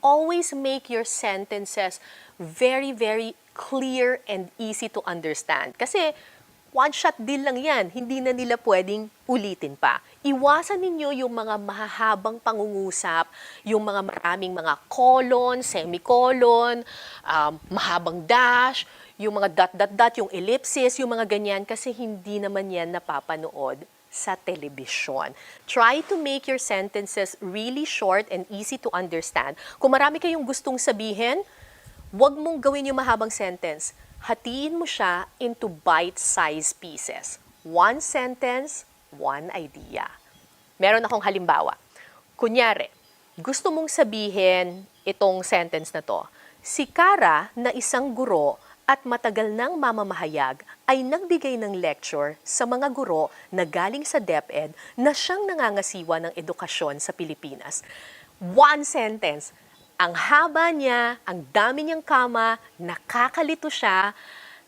always make your sentences very, very clear and easy to understand. Kasi one-shot deal lang yan. Hindi na nila pwedeng ulitin pa. Iwasan ninyo yung mga mahahabang pangungusap, yung mga maraming mga colon, semicolon, mahabang dash, yung mga dot-dot-dot, yung ellipsis, yung mga ganyan, kasi hindi naman yan napapanood sa telebisyon. Try to make your sentences really short and easy to understand. Kung marami kayong gustong sabihin, huwag mong gawin yung mahabang sentence. Hatiin mo siya into bite-sized pieces. One sentence, one idea. Meron akong halimbawa. Kunyari, gusto mong sabihin itong sentence na to. Si Kara na isang guro at matagal nang mamamahayag ay nagbigay ng lecture sa mga guro na galing sa DepEd na siyang nangangasiwa ng edukasyon sa Pilipinas. One sentence. Ang haba niya, ang dami niyang kama, nakakalito siya,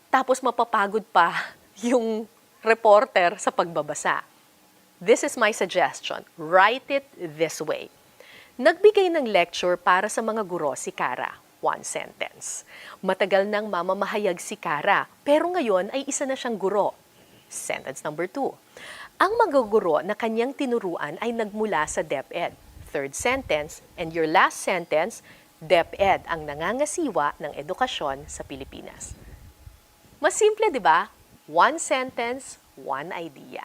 tapos mapapagod pa yung reporter sa pagbabasa. This is my suggestion. Write it this way. Nagbigay ng lecture para sa mga guro si Kara. One sentence. Matagal nang mamamahayag si Kara, pero ngayon ay isa na siyang guro. Sentence number 2. Ang mga guro na kanyang tinuruan ay nagmula sa DepEd. Third sentence, and your last sentence, DepEd ang nangangasiwa ng edukasyon sa Pilipinas. Mas simple, di ba? One sentence, one idea.